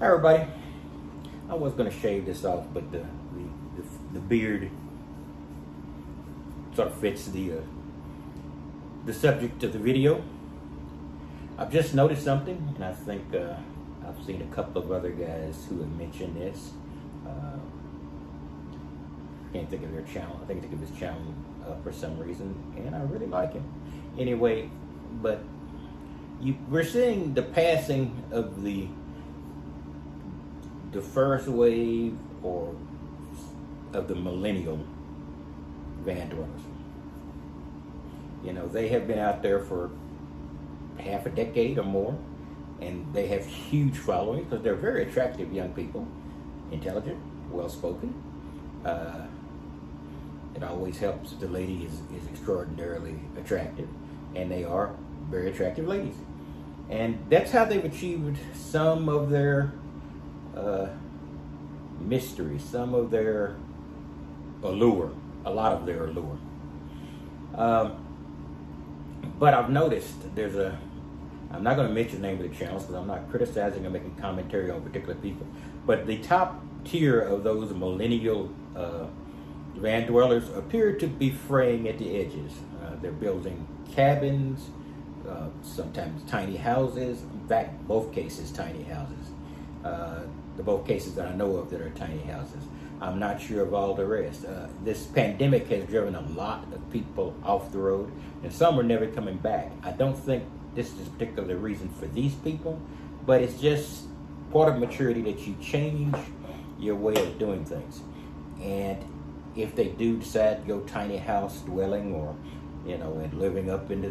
Hi everybody. I was gonna shave this off, but the beard sort of fits the subject of the video. I've just noticed something, and I think I've seen a couple of other guys who have mentioned this. Can't think of their channel. I think of his channel for some reason, and I really like him. Anyway, but we're seeing the passing of the first wave or of the millennial van dwellers. You know, they have been out there for half a decade or more, and they have huge followings because they're very attractive young people, intelligent, well-spoken. It always helps if the lady is extraordinarily attractive, and they are very attractive ladies. And that's how they've achieved some of their mystery, some of their allure, a lot of their allure. But I've noticed I'm not going to mention the name of the channels because I'm not criticizing or making commentary on particular people, but the top tier of those millennial van dwellers appear to be fraying at the edges. They're building cabins, sometimes tiny houses. In fact, both cases, tiny houses. The both cases that I know of that are tiny houses. I'm not sure of all the rest. This pandemic has driven a lot of people off the road, and some are never coming back. I don't think this is a particular reason for these people, but it's just part of maturity that you change your way of doing things. And if they do decide to go tiny house dwelling, or and living up in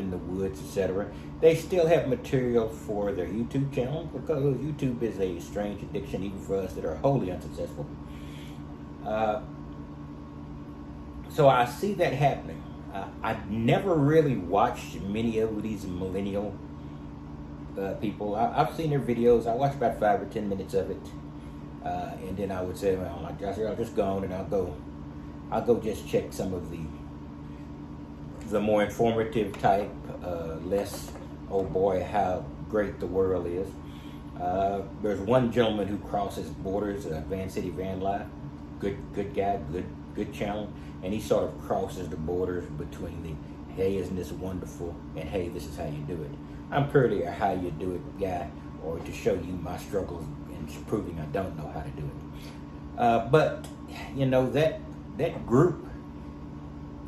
the woods, etc., they still have material for their YouTube channel, because YouTube is a strange addiction even for us that are wholly unsuccessful. So I see that happening. I've never really watched many of these millennial people. I've seen their videos. I watched about 5 or 10 minutes of it, and then I would say, well, I'll just go on and I'll go just check some of the more informative type, less, oh boy, how great the world is. There's one gentleman who crosses borders, Van City Van Life, good guy, good channel, and he sort of crosses the borders between the, hey, isn't this wonderful, and hey, this is how you do it. I'm purely a how you do it guy, or to show you my struggles and proving I don't know how to do it. But that group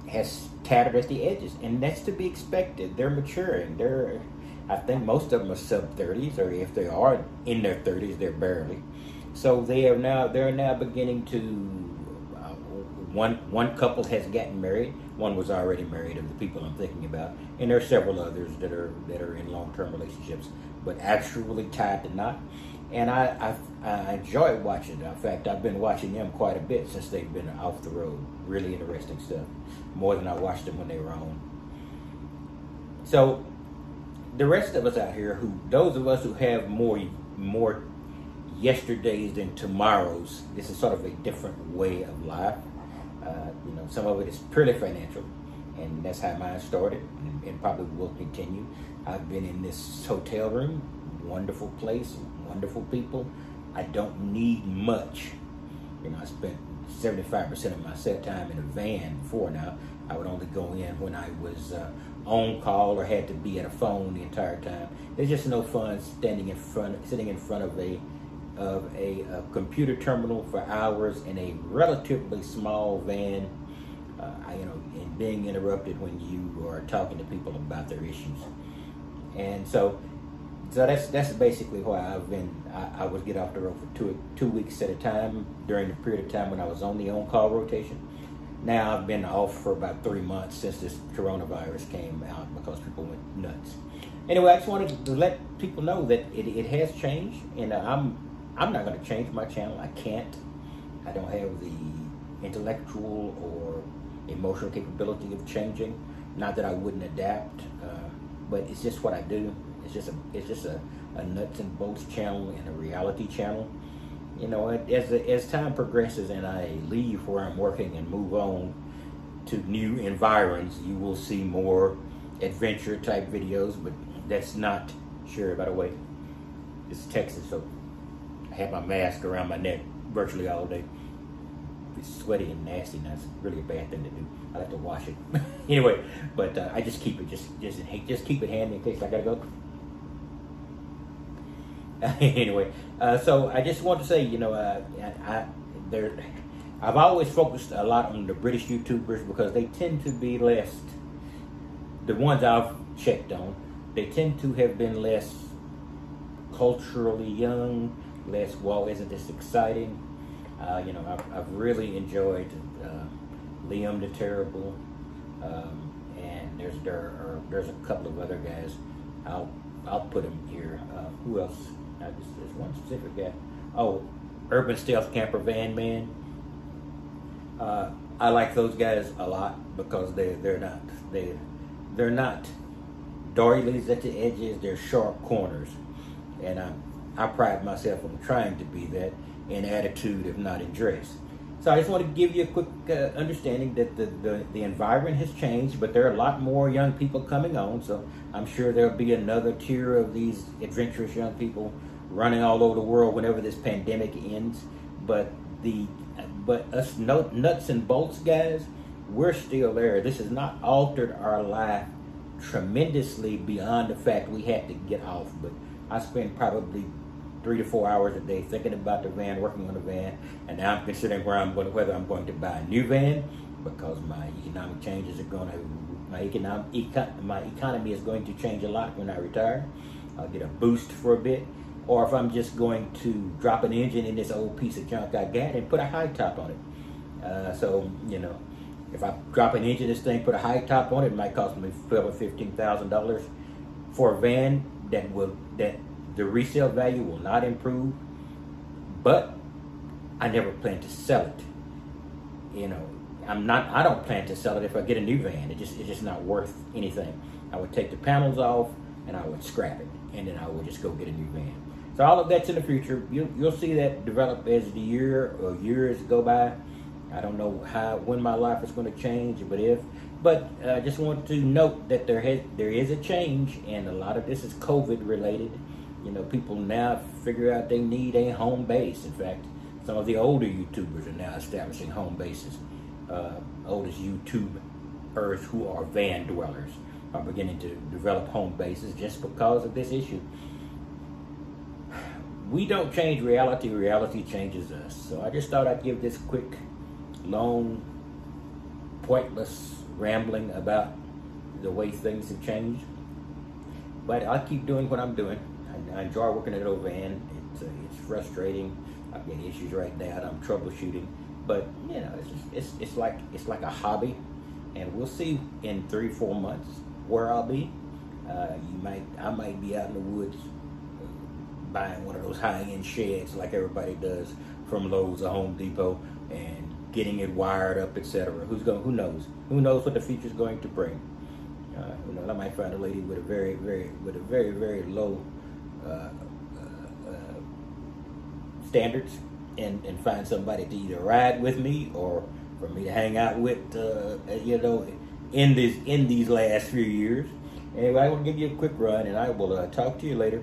has tattered at the edges, and that's to be expected. They're maturing. I think most of them are sub-30s, or if they are in their 30s, they're barely. So they're now beginning to. One couple has gotten married. One was already married, of the people I'm thinking about, and there are several others that are in long-term relationships, but actually tied to knot. And I enjoy watching it. In fact, I've been watching them quite a bit since they've been off the road. Really interesting stuff. More than I watched them when they were on. So the rest of us out here, those of us who have more yesterdays than tomorrows, this is sort of a different way of life. Some of it is purely financial, and that's how mine started, and probably will continue. I've been in this hotel room, wonderful place, wonderful people. I don't need much. I spent 75% of my set time in a van before now. I would only go in when I was on call or had to be at a phone the entire time. There's just no fun sitting in front of a computer terminal for hours in a relatively small van, and being interrupted when you are talking to people about their issues. And so that's basically why I would get off the road for two weeks at a time during the period of time when I was on the on-call rotation. Now I've been off for about 3 months since this coronavirus came out, because people went nuts. Anyway, I just wanted to let people know that it has changed, and I'm not going to change my channel. I can't. I don't have the intellectual or emotional capability of changing. Not that I wouldn't adapt, but it's just what I do. It's just a nuts and bolts channel and a reality channel. As time progresses and I leave where I'm working and move on to new environs, you will see more adventure type videos, but that's not sure, by the way. It's Texas, so I have my mask around my neck virtually all day. It's sweaty and nasty, and that's really a bad thing to do. I have to wash it anyway. But I just keep it just keep it handy in case I gotta go. Anyway, so I just want to say, you know, I've always focused a lot on the British YouTubers because they tend to be less. The ones I've checked on, they tend to have been less culturally young, less, well, isn't this exciting? You know, I've really enjoyed Liam the Terrible, and there's a couple of other guys. I'll put them here. Who else? There's one specific guy. Oh, Urban Stealth Camper Van Man. I like those guys a lot because they're not doilies at the edges. They're sharp corners, and I pride myself on trying to be that in attitude, if not in dress. So I just want to give you a quick understanding that the environment has changed, but there are a lot more young people coming on. So I'm sure there'll be another tier of these adventurous young people running all over the world whenever this pandemic ends. But us nuts and bolts guys, we're still there. This has not altered our life tremendously beyond the fact we had to get off. But I spend probably 3 to 4 hours a day thinking about the van, working on the van, and now I'm considering whether I'm going to buy a new van because my economic changes are going to, my economy is going to change a lot when I retire. I'll get a boost for a bit, or if I'm just going to drop an engine in this old piece of junk I got and put a high top on it. So, you know, if I drop an engine in this thing, put a high top on it, it might cost me $12,000 or $15,000 for a van that the resale value will not improve, but I never plan to sell it. You know, I don't plan to sell it if I get a new van. It's just not worth anything. I would take the panels off and I would scrap it, and then I would just go get a new van. So all of that's in the future. You'll see that develop as the years go by. I don't know when my life is going to change, but I just want to note that there is a change, and a lot of this is COVID related. You know, people now figure out they need a home base. In fact, some of the older YouTubers are now establishing home bases. Oldest YouTubers who are van dwellers are beginning to develop home bases just because of this issue. We don't change reality, reality changes us. So I just thought I'd give this quick, long, pointless rambling about the way things have changed. But I'll keep doing what I'm doing. I enjoy working at a van. It's frustrating. I've got issues right now that I'm troubleshooting, but you know, it's like a hobby, and we'll see in 3-4 months where I'll be. I might be out in the woods buying one of those high-end sheds like everybody does from Lowe's or Home Depot and getting it wired up, etc. Who knows? Who knows what the future's going to bring? You know, I might find a lady with a very low standards and find somebody to either ride with me or for me to hang out with, you know, in these last few years. Anyway, I will give you a quick run, and I will talk to you later.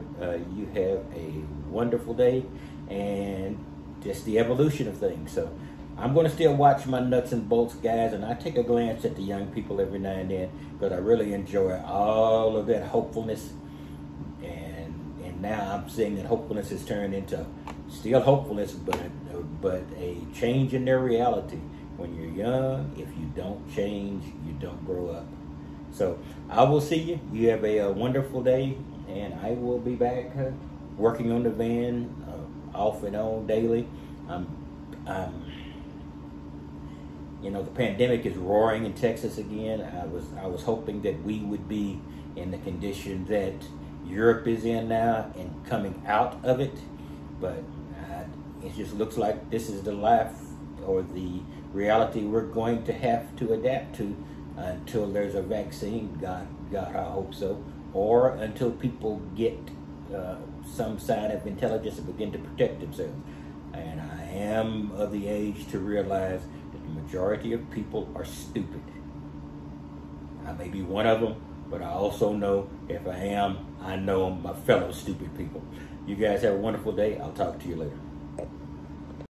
You have a wonderful day, and just the evolution of things. So I'm going to still watch my nuts and bolts guys, and I take a glance at the young people every now and then, but I really enjoy all of that hopefulness. And now I'm seeing that hopefulness has turned into still hopefulness, but a change in their reality. When you're young, if you don't change, you don't grow up. So I will see you. You have a wonderful day, and I will be back working on the van off and on daily. You know, the pandemic is roaring in Texas again. I was hoping that we would be in the condition that Europe is in now and coming out of it, but it just looks like this is the life or the reality we're going to have to adapt to until there's a vaccine. God, I hope so, or until people get some sign of intelligence and begin to protect themselves. And I am of the age to realize that the majority of people are stupid. I may be one of them, but I also know if I know my fellow stupid people. You guys have a wonderful day. I'll talk to you later.